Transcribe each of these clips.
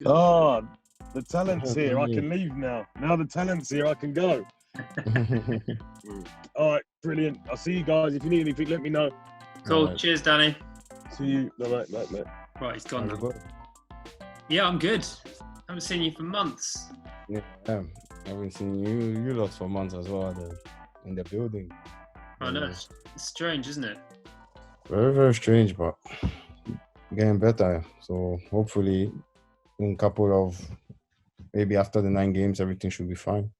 Oh, the talent's here. I can leave now. Now the talent's here. I can go. All right, brilliant. I'll see you guys. If you need anything, let me know. Cool. Right. Cheers, Danny. See you. Bye. Right, he's gone now. Yeah, I'm good. Haven't seen you for months. Yeah, I haven't seen you lots for months as well in the building. I know. It's strange, isn't it? Very, very strange, but getting better. So hopefully in a couple of, maybe after the 9 games, everything should be fine.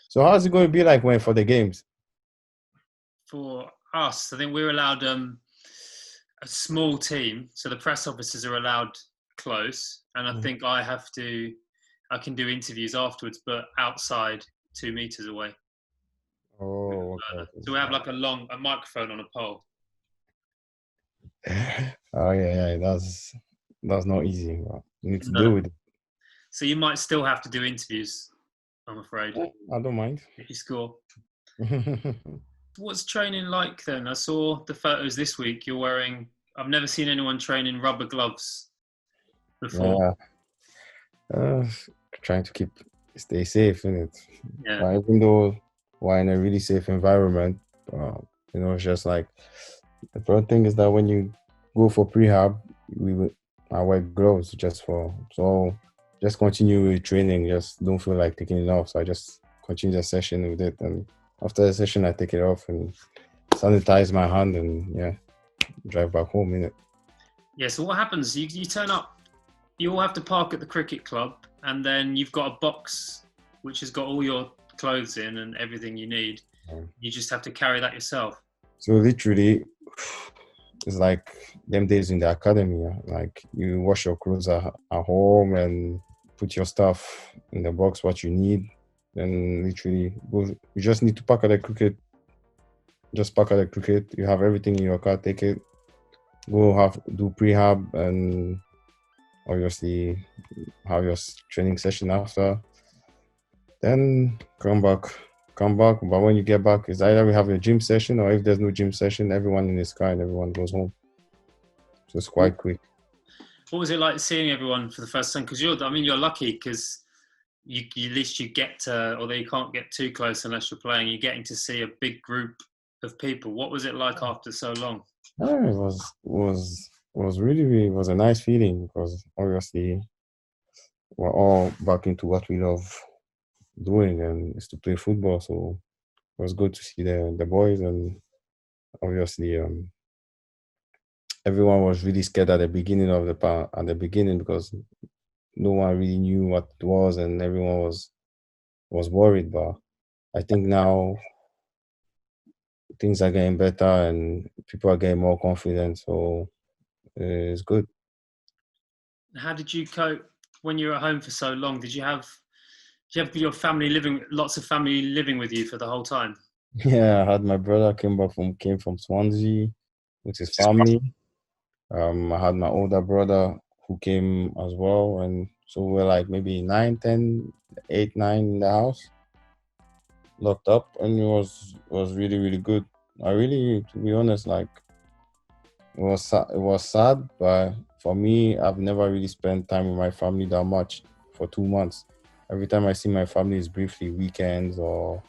So how's it going to be like for the games? For us, I think we're allowed a small team. So the press officers are allowed close. And I think I can do interviews afterwards, but outside 2 meters away. Oh, okay. So we have like a microphone on a pole. Oh yeah, that's not easy. But you need to deal with it. So you might still have to do interviews, I'm afraid. I don't mind. If you score. What's training like then? I saw the photos this week. You're wearing, I've never seen anyone train in rubber gloves before. Yeah. Trying to stay safe, innit? Yeah. But even though we're in a really safe environment, it's just like, the first thing is that when you go for prehab, I wear gloves just continue with training. Just don't feel like taking it off. So I just continue the session with it, and after the session I take it off and sanitize my hand and drive back home, innit? Yeah. So what happens? You turn up. You all have to park at the cricket club, and then you've got a box which has got all your clothes in and everything you need. You just have to carry that yourself. So literally, it's like them days in the academy. Like you wash your clothes at home and put your stuff in the box, what you need. Then literally, you just need to park at the cricket. Just park at the cricket. You have everything in your car. Take it. Do prehab and obviously have your training session after. Then come back. But when you get back, it's either we have a gym session, or if there's no gym session, everyone in his car and everyone goes home. So it's quite quick. What was it like seeing everyone for the first time? Because you're lucky because you at least you get to, although you can't get too close unless you're playing, you're getting to see a big group of people. What was it like after so long? It was really a nice feeling, because obviously we're all back into what we love doing, and is to play football. So it was good to see the boys, and obviously everyone was really scared at the beginning because no one really knew what it was, and everyone was worried. But I think now things are getting better and people are getting more confident, so it's good. How did you cope when you were at home for so long? Did you have your family lots of family living with you for the whole time? Yeah, I had my brother came from Swansea with his family. I had my older brother who came as well, and so we're like maybe 9, 10, 8, 9 in the house, locked up, and it was really, really good. I really, to be honest, like it was sad, but for me, I've never really spent time with my family that much for 2 months. Every time I see my family is briefly weekends or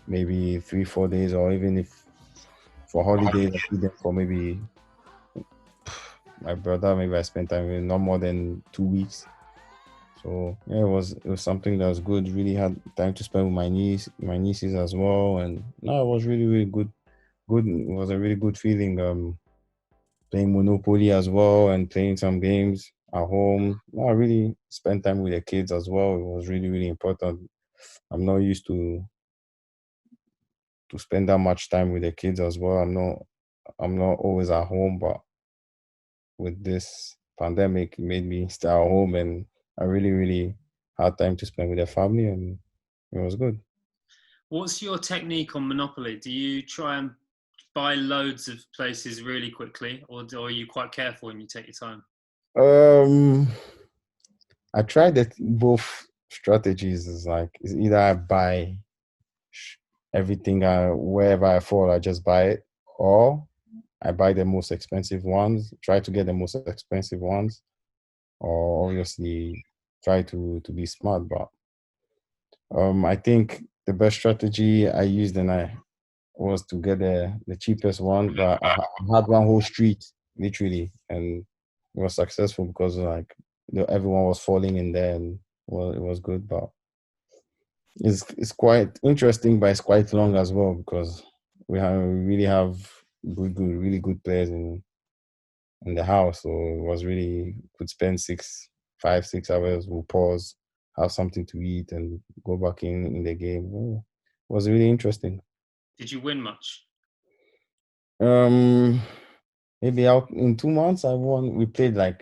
maybe 3-4 days, or even if for holidays I see them for maybe my brother, maybe I spent time with not more than 2 weeks. So yeah, it was something that was good. Really had time to spend with my nieces as well, and no, it was really, really good. It was a really good feeling. Playing Monopoly as well and playing some games at home. I really spent time with the kids as well. It was really, really important. I'm not used to spend that much time with the kids as well. I'm not always at home, but with this pandemic, it made me stay at home, and I really, really had time to spend with the family, and it was good. What's your technique on Monopoly? Do you try and buy loads of places really quickly, or are you quite careful when you take your time? I tried both strategies. It's either I buy everything wherever I fall, I just buy it, or I buy the most expensive ones, try to get the most expensive ones, or obviously try to be smart. But I think the best strategy I used was to get the cheapest one, but I had one whole street literally, and it was successful because like everyone was falling in there, and well, it was good. But it's quite interesting, but it's quite long as well because we really have really good players in the house. So it was really could spend 5-6 hours. We'll pause, have something to eat, and go back in the game. Oh, it was really interesting. Did you win much? Maybe out in 2 months I won. We played we're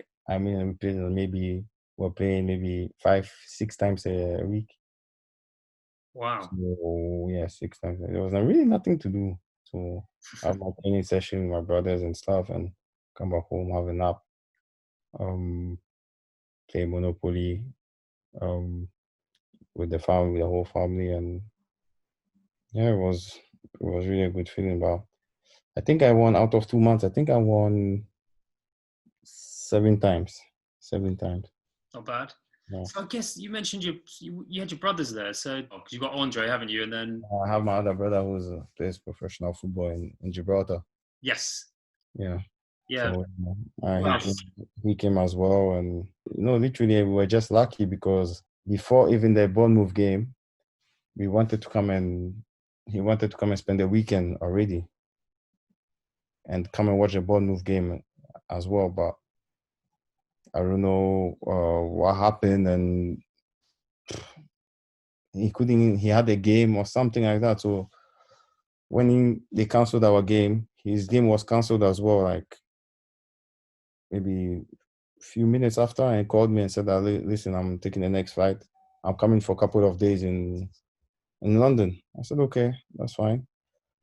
playing maybe 5-6 times a week. Wow. So yeah, 6 times. There was really nothing to do. So I have my training session with my brothers and stuff, and come back home, have a nap, play Monopoly, with the family, the whole family, and yeah, it was really a good feeling. But I think I won out of 2 months. I think I won 7 times. 7 times. Not bad. Yeah. So I guess you mentioned you had your brothers there. So because you got Andre, haven't you? And then I have my other brother who plays professional football in Gibraltar. yes. Yeah. Yeah. So Wow. he came as well, and literally we were just lucky because before even the Bournemouth game, he wanted to come and spend the weekend already, and come and watch the Bournemouth game as well. But I don't know what happened, and he couldn't. He had a game or something like that. So when they canceled our game, his game was canceled as well. Like maybe a few minutes after, and he called me and said that, listen, I'm taking the next flight. I'm coming for a couple of days in London. I said, okay, that's fine.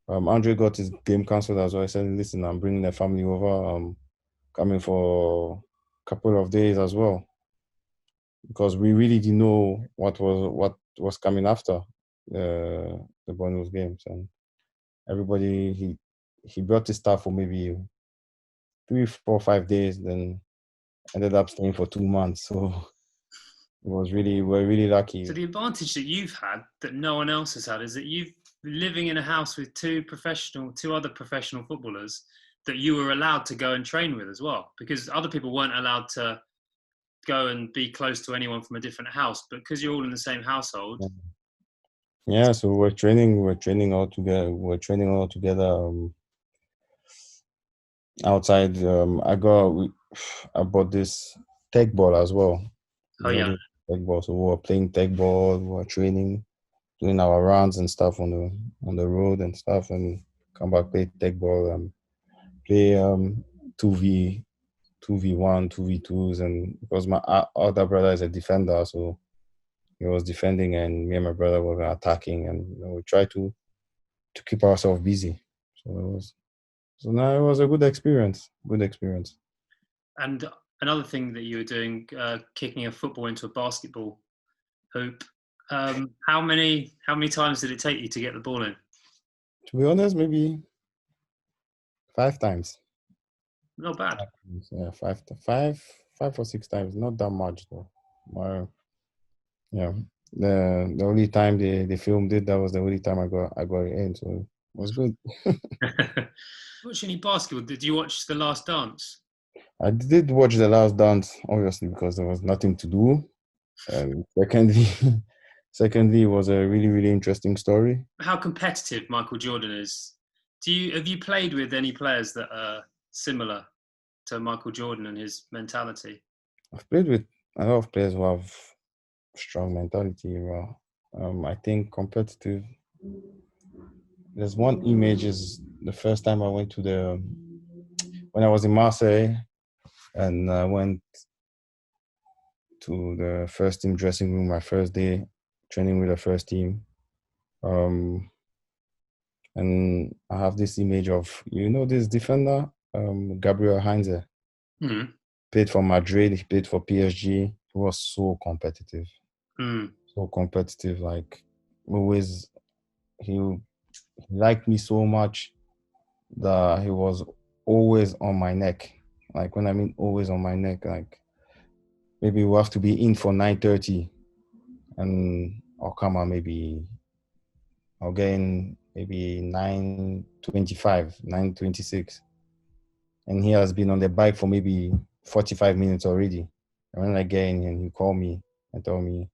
Andre got his game cancelled as well. I said, listen, I'm bringing the family over. I'm coming for a couple of days as well, because we really didn't know what was coming after the Bournemouth games, and everybody he brought his staff for maybe 3, 4, 5 days, then ended up staying for 2 months. So we're really lucky. So the advantage that you've had that no one else has had is that you've living in a house with two other professional footballers that you were allowed to go and train with as well, because other people weren't allowed to go and be close to anyone from a different house, but because you're all in the same household. Yeah, so we're training all together. Outside. I bought this tech ball as well. Oh yeah. Tech ball. So we were playing tech ball. We were training, doing our rounds and stuff on the road and stuff, and come back, play tech ball, play 2v1, 2v2s, and because my other brother is a defender, so he was defending, and me and my brother were attacking, and we try to keep ourselves busy. So now it was a good experience. And another thing that you were doing, kicking a football into a basketball hoop. How many times did it take you to get the ball in? To be honest, maybe 5 times. Not bad. Yeah, 5 or 6 times. Not that much though. Yeah. The only time they filmed it, that was the only time I got it in, so it was good. Watch any basketball? Did you watch The Last Dance? I did watch The Last Dance, obviously, because there was nothing to do. And secondly, it was a really, really interesting story. How competitive Michael Jordan is. Have you played with any players that are similar to Michael Jordan and his mentality? I've played with a lot of players who have strong mentality. Well, I think competitive. There's one image is the first time I went to when I was in Marseille, and I went to the first team dressing room, my first day training with the first team. And I have this image of, this defender, Gabriel Heinze. Mm-hmm. Played for Madrid, he played for PSG. He was so competitive. So competitive, like always. He liked me so much that he was always on my neck. Like when I mean always on my neck, like maybe we'll have to be in for 9:30, and I'll come out I'll get in maybe 9:25, 9:26. And he has been on the bike for maybe 45 minutes already. And when I get in, and he called me and told me,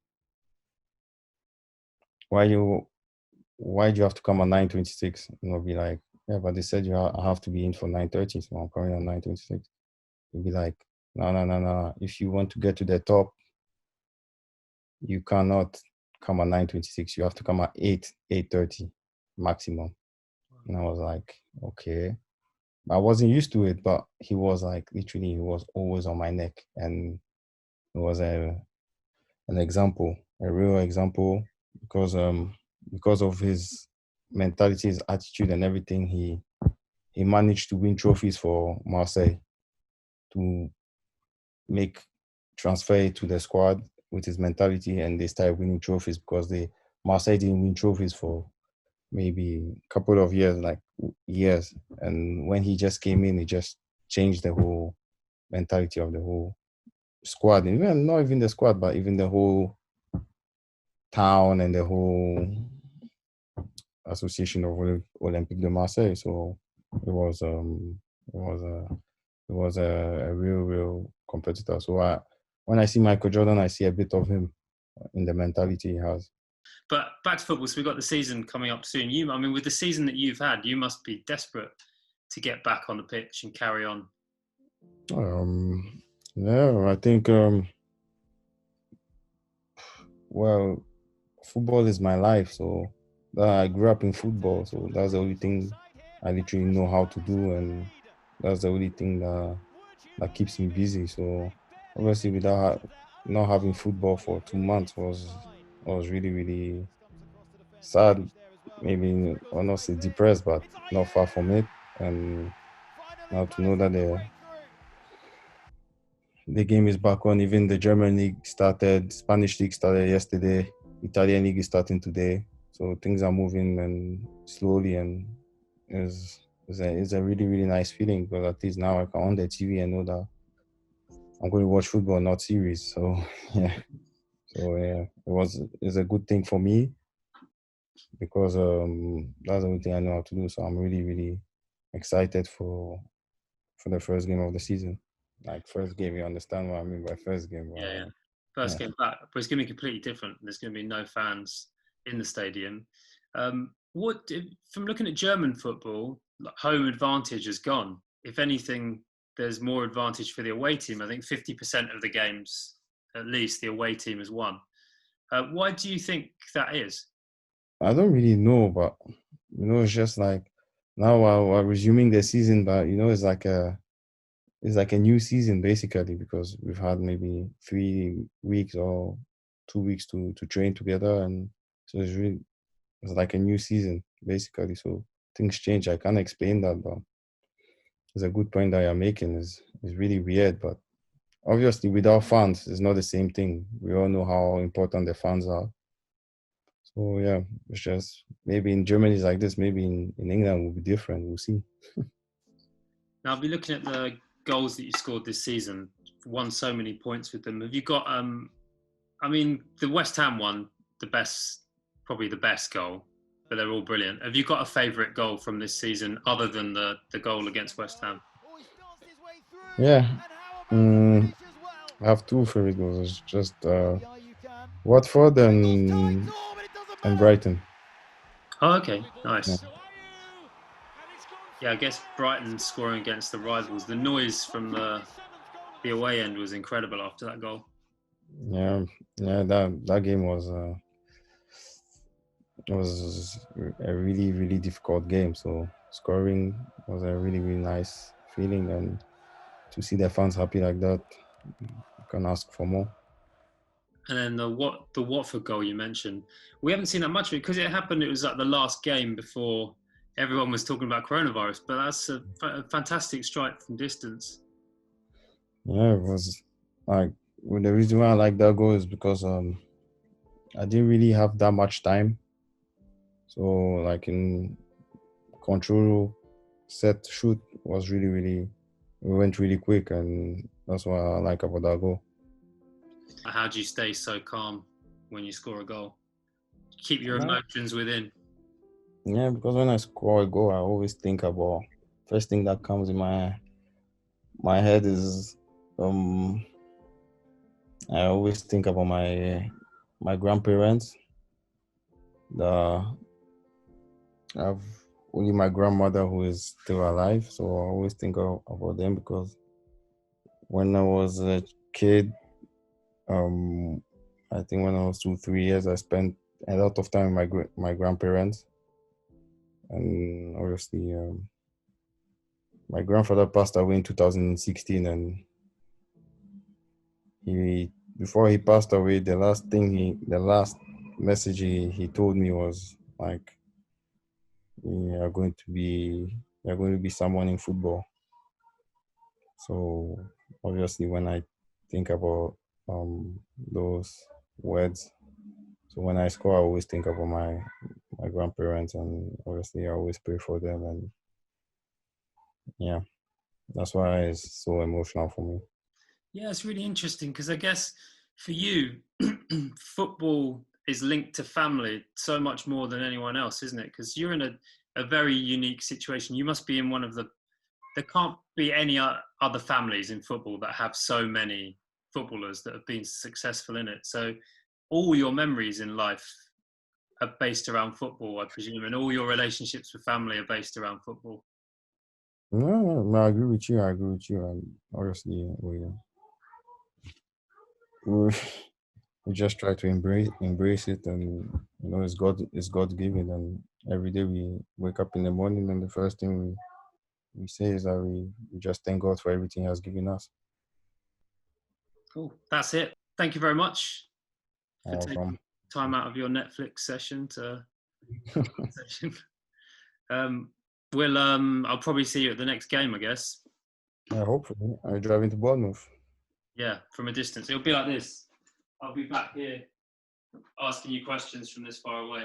why do you have to come at 9:26? And I'll be like, yeah, but they said I have to be in for 9:30, so I'm coming at 9:26. He'll be like, no. If you want to get to the top, you cannot come at 9:26. You have to come at 8:30 maximum. And I was like, okay. I wasn't used to it, but he was like, literally, he was always on my neck. And it was an example, a real example, because of his mentality, his attitude, and everything. He managed to win trophies for Marseille, to make transfer to the squad with his mentality, and they started winning trophies, because Marseille didn't win trophies for maybe a couple of years. And when he just came in, he just changed the whole mentality of the whole squad. And even not even the squad, but even the whole town and the whole association of Olympique de Marseille. So it was a real competitor. So when I see Michael Jordan, I see a bit of him in the mentality he has. But back to football, so we've got the season coming up soon. With the season that you've had, you must be desperate to get back on the pitch and carry on. Yeah, I think, well, football is my life. So I grew up in football. So that's the only thing I literally know how to do. And that's the only thing that keeps me busy. So obviously, without not having football for 2 months was really, really sad. Maybe, or not say depressed, but not far from it. And now to know that the game is back on. Even the German league started, Spanish league started yesterday, Italian league is starting today. So things are moving and slowly, and it's a really, really nice feeling, because at least now I can on the TV and know that I'm going to watch football, not series. So yeah. So yeah, it's a good thing for me, because that's the only thing I know how to do. So I'm really, really excited for the first game of the season. Like, first game, you understand what I mean by first game? Yeah. First game back, but it's going to be completely different. There's going to be no fans in the stadium. From looking at German football, home advantage has gone. If anything, there's more advantage for the away team. I think 50% of the games, at least, the away team has won. Why do you think that is? I don't really know, but it's just like now we're resuming the season, but it's like a new season basically, because we've had maybe 3 weeks or 2 weeks to train together, and so it's like a new season basically. So things change. I can't explain that, but it's a good point that you're making. Is really weird, but obviously without fans, it's not the same thing. We all know how important the fans are. So yeah, it's just maybe in Germany it's like this. Maybe in England will be different. We'll see. Now, I'll be looking at the goals that you scored this season. Won so many points with them. Have you got? The West Ham one, probably the best goal, but they're all brilliant. Have you got a favourite goal from this season other than the goal against West Ham? Yeah, I have 2 favorite goals. It's just Watford and Brighton. Oh, okay, nice. Yeah. Yeah, I guess Brighton scoring against the rivals. The noise from the away end was incredible after that goal. Yeah, that game was a really, really difficult game. So scoring was a really, really nice feeling, and to see the fans happy like that, you can ask for more. And then the Watford goal you mentioned, we haven't seen that much of it because it happened. It was like the last game before everyone was talking about coronavirus. But that's a fantastic strike from distance. Yeah, it was like, the reason why I like that goal is because I didn't really have that much time. So like in control, set, shoot was really, really, we went really quick, and that's what I like about that goal. How do you stay so calm when you score a goal? Keep your No. emotions within. Yeah, because when I score a goal, I always think about first thing that comes in my head is I always think about my grandparents. I've only my grandmother who is still alive, so I always think about them because when I was a kid, I think when I was 2-3 years, I spent a lot of time with my grandparents, and obviously my grandfather passed away in 2016, and before he passed away, the last message he told me was like, you're going to be someone in football. So obviously when I think about those words, so when I score, I always think about my grandparents, and obviously I always pray for them, and yeah, that's why it's so emotional for me. Yeah, it's really interesting because I guess for you, football is linked to family so much more than anyone else, isn't it? Because you're in a very unique situation. You must be in one of there can't be any other families in football that have so many footballers that have been successful in it. So all your memories in life are based around football, I presume, and all your relationships with family are based around football. No, I agree with you. And obviously, we just try to embrace it, and it's God given, and every day we wake up in the morning, and the first thing we say is that we just thank God for everything He has given us. Cool. That's it. Thank you very much for taking time out of your Netflix session to session. I'll probably see you at the next game, I guess. Yeah, hopefully. Are you driving to Bournemouth? Yeah, from a distance. It'll be like this. I'll be back here asking you questions from this far away.